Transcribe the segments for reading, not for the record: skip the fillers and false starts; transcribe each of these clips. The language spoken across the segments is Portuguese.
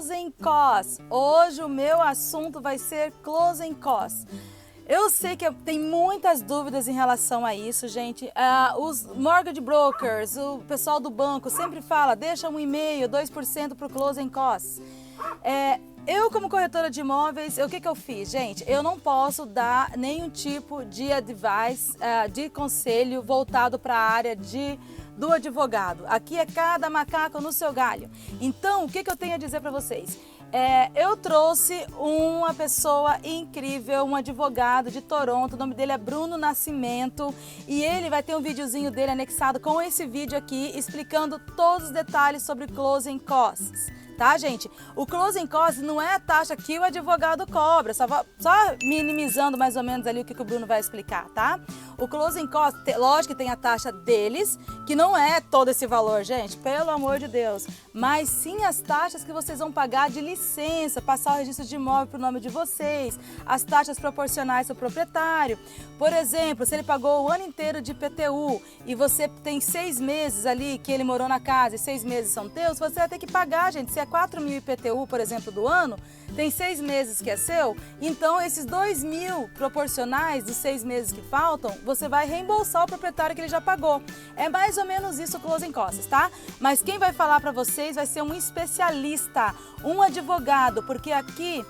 closing costs. Hoje o meu assunto vai ser closing costs. Eu sei que tem muitas dúvidas em relação a isso, gente. Os mortgage brokers, o pessoal do banco sempre fala, deixa um e-mail, 2% para o closing costs. Eu, como corretora de imóveis, o que eu fiz? Gente, eu não posso dar nenhum tipo de advice, de conselho voltado para a área do advogado. Aqui é cada macaco no seu galho. Então, o que eu tenho a dizer para vocês? Eu trouxe uma pessoa incrível, um advogado de Toronto, o nome dele é Bruno Nascimento e ele vai ter um videozinho dele anexado com esse vídeo aqui, explicando todos os detalhes sobre closing costs. Tá, gente? O closing costs não é a taxa que o advogado cobra, só minimizando mais ou menos ali o que o Bruno vai explicar, tá? O closing costs, lógico que tem a taxa deles, que não é todo esse valor, gente, pelo amor de Deus, mas sim as taxas que vocês vão pagar de licença, passar o registro de imóvel para o nome de vocês, as taxas proporcionais ao proprietário. Por exemplo, se ele pagou o ano inteiro de IPTU e você tem 6 meses ali que ele morou na casa e 6 meses são teus, você vai ter que pagar, gente. Se é 4.000 IPTU, por exemplo, do ano, tem 6 meses que é seu, então esses 2.000 proporcionais dos 6 meses que faltam, você vai reembolsar o proprietário que ele já pagou. É mais ou menos isso o closing costs, tá? Mas quem vai falar para vocês vai ser um especialista, um advogado, porque aqui,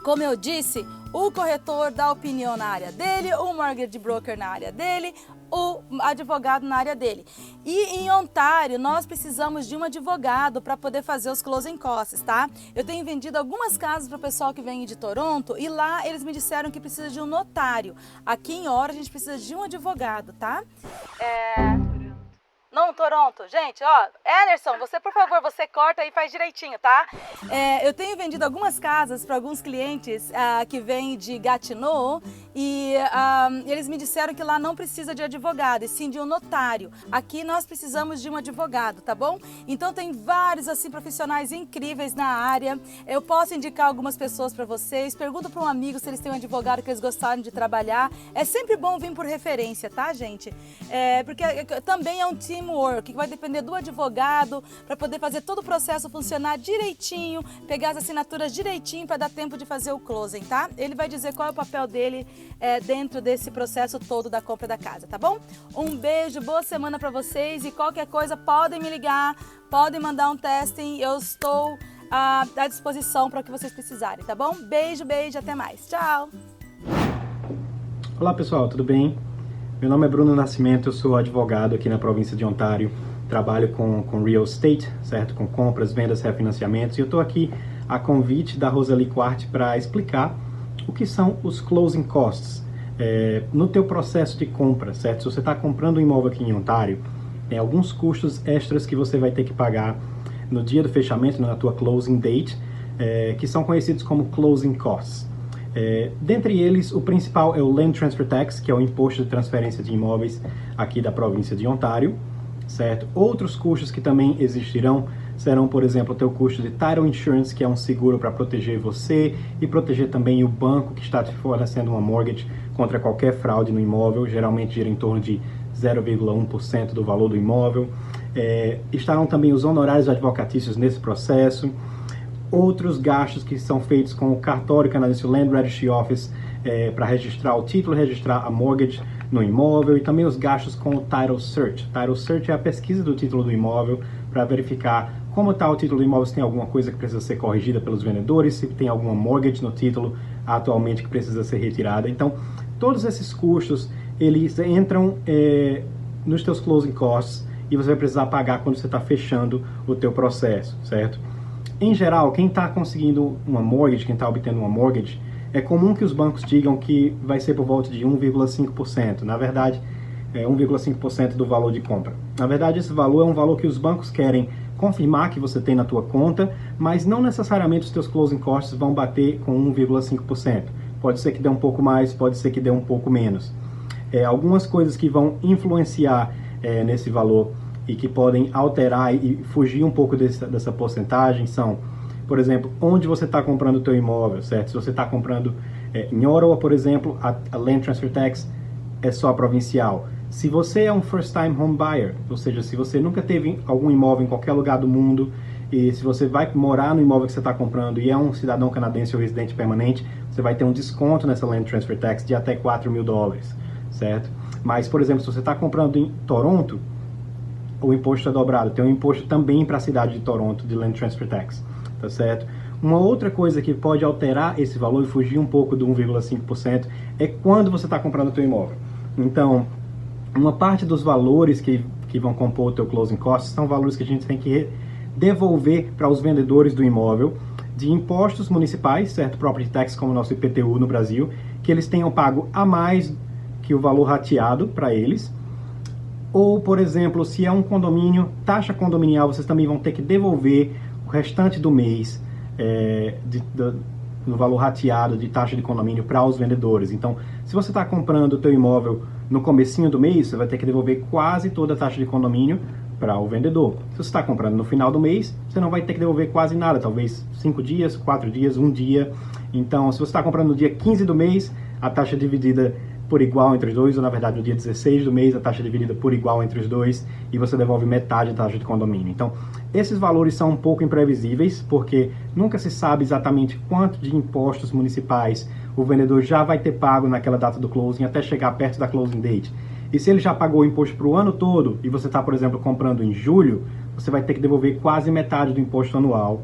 como eu disse, o corretor dá opinião na área dele, o mortgage broker na área dele, o advogado na área dele. E em Ontário, nós precisamos de um advogado para poder fazer os closing costs, tá? Eu tenho vendido algumas casas para o pessoal que vem de Toronto e lá eles me disseram que precisa de um notário. Aqui em Hora a gente precisa de um advogado, tá? Não, Toronto. Gente, ó, Anderson, você, por favor, você corta e faz direitinho, tá? Eu tenho vendido algumas casas para alguns clientes que vêm de Gatineau e eles me disseram que lá não precisa de advogado, e sim de um notário. Aqui nós precisamos de um advogado, tá bom? Então tem vários, assim, profissionais incríveis na área. Eu posso indicar algumas pessoas para vocês. Pergunta para um amigo se eles têm um advogado que eles gostaram de trabalhar. É sempre bom vir por referência, tá, gente? Porque também é um teamwork, que vai depender do advogado para poder fazer todo o processo funcionar direitinho, pegar as assinaturas direitinho para dar tempo de fazer o closing, tá? Ele vai dizer qual é o papel dele dentro desse processo todo da compra da casa, tá bom? Um beijo, boa semana para vocês e qualquer coisa podem me ligar, podem mandar um testing, eu estou à disposição para o que vocês precisarem, tá bom? Beijo, beijo, até mais. Tchau! Olá pessoal, tudo bem? Meu nome é Bruno Nascimento, eu sou advogado aqui na província de Ontário, trabalho com real estate, certo? Com compras, vendas, refinanciamentos, e eu estou aqui a convite da Rosalie Quart para explicar o que são os closing costs no teu processo de compra, certo? Se você está comprando um imóvel aqui em Ontário, tem alguns custos extras que você vai ter que pagar no dia do fechamento, na tua closing date, que são conhecidos como closing costs. Dentre eles, o principal é o Land Transfer Tax, que é o imposto de transferência de imóveis aqui da província de Ontário, certo? Outros custos que também existirão serão, por exemplo, o teu custo de Title Insurance, que é um seguro para proteger você e proteger também o banco que está te fornecendo uma mortgage contra qualquer fraude no imóvel, geralmente gira em torno de 0,1% do valor do imóvel. Estarão também os honorários advocatícios nesse processo. Outros gastos que são feitos com o cartório canadense, o Land Registry Office, para registrar o título, registrar a mortgage no imóvel, e também os gastos com o Title Search. Title Search é a pesquisa do título do imóvel para verificar como está o título do imóvel, se tem alguma coisa que precisa ser corrigida pelos vendedores, se tem alguma mortgage no título atualmente que precisa ser retirada. Então, todos esses custos, eles entram nos teus closing costs e você vai precisar pagar quando você está fechando o teu processo, certo? Em geral, quem está conseguindo uma mortgage, quem está obtendo uma mortgage, é comum que os bancos digam que vai ser por volta de 1,5%. Na verdade, 1,5% do valor de compra. Na verdade, esse valor é um valor que os bancos querem confirmar que você tem na tua conta, mas não necessariamente os teus closing costs vão bater com 1,5%. Pode ser que dê um pouco mais, pode ser que dê um pouco menos. Algumas coisas que vão influenciar nesse valor e que podem alterar e fugir um pouco dessa porcentagem são, por exemplo, onde você está comprando o teu imóvel, certo? Se você está comprando em Ottawa, por exemplo, a Land Transfer Tax é só provincial. Se você é um first time home buyer, ou seja, se você nunca teve algum imóvel em qualquer lugar do mundo E se você vai morar no imóvel que você está comprando e é um cidadão canadense ou residente permanente, você vai ter um desconto nessa Land Transfer Tax de até $4.000, certo? Mas, por exemplo, se você está comprando em Toronto, o imposto é dobrado. Tem um imposto também para a cidade de Toronto de Land Transfer Tax, tá certo? Uma outra coisa que pode alterar esse valor e fugir um pouco do 1,5% é quando você está comprando o teu imóvel. Então, uma parte dos valores que vão compor o teu closing costs são valores que a gente tem que devolver para os vendedores do imóvel de impostos municipais, certo? Property tax, como o nosso IPTU no Brasil, que eles tenham pago a mais que o valor rateado para eles. Ou, por exemplo, se é um condomínio, taxa condominial, vocês também vão ter que devolver o restante do mês no valor rateado de taxa de condomínio para os vendedores. Então, se você está comprando o teu imóvel no comecinho do mês, você vai ter que devolver quase toda a taxa de condomínio para o vendedor. Se você está comprando no final do mês, você não vai ter que devolver quase nada, talvez 5 dias, 4 dias, 1 dia. Então, se você está comprando no dia 15 do mês, a taxa é dividida por igual entre os dois, ou na verdade no dia 16 do mês a taxa é dividida por igual entre os dois e você devolve metade da taxa de condomínio. Então, esses valores são um pouco imprevisíveis, porque nunca se sabe exatamente quanto de impostos municipais o vendedor já vai ter pago naquela data do closing até chegar perto da closing date. E se ele já pagou o imposto para o ano todo e você está, por exemplo, comprando em julho, você vai ter que devolver quase metade do imposto anual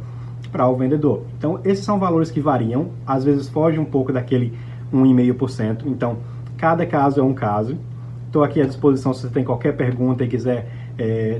para o vendedor. Então, esses são valores que variam, às vezes foge um pouco daquele 1,5%. Então, cada caso é um caso. Estou aqui à disposição se você tem qualquer pergunta e quiser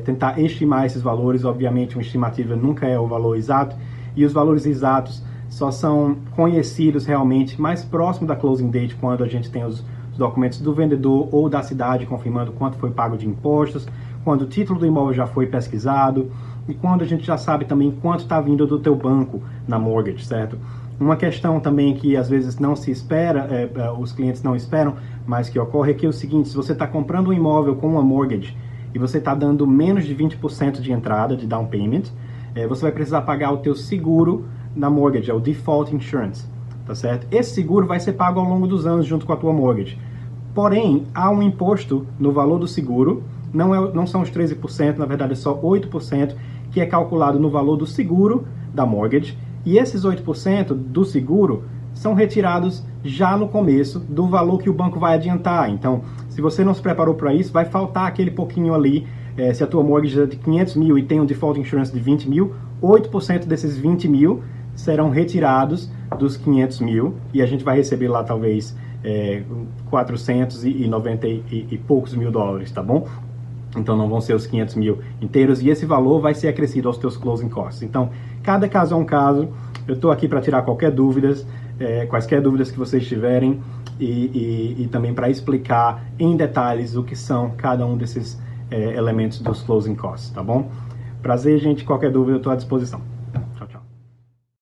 tentar estimar esses valores. Obviamente, uma estimativa nunca é o valor exato, e os valores exatos só são conhecidos realmente mais próximo da closing date, quando a gente tem os documentos do vendedor ou da cidade confirmando quanto foi pago de impostos, quando o título do imóvel já foi pesquisado e quando a gente já sabe também quanto está vindo do teu banco na mortgage, certo? Uma questão também que às vezes não se espera, os clientes não esperam, mas que ocorre é que é o seguinte: se você está comprando um imóvel com uma mortgage e você está dando menos de 20% de entrada, de down payment, você vai precisar pagar o teu seguro na mortgage, é o default insurance, tá certo? Esse seguro vai ser pago ao longo dos anos junto com a tua mortgage. Porém, há um imposto no valor do seguro, não são os 13%, na verdade é só 8%, que é calculado no valor do seguro da mortgage, e esses 8% do seguro são retirados já no começo do valor que o banco vai adiantar. Então, se você não se preparou para isso, vai faltar aquele pouquinho ali. Se a tua mortgage é de 500 mil e tem um default insurance de 20 mil, 8% desses 20 mil serão retirados dos 500 mil, e a gente vai receber lá talvez 490 e poucos mil dólares, tá bom? Então não vão ser os 500 mil inteiros, e esse valor vai ser acrescido aos teus closing costs. Então, cada caso é um caso. Eu estou aqui para tirar quaisquer dúvidas que vocês tiverem, e também para explicar em detalhes o que são cada um desses elementos dos closing costs, tá bom? Prazer, gente. Qualquer dúvida eu estou à disposição.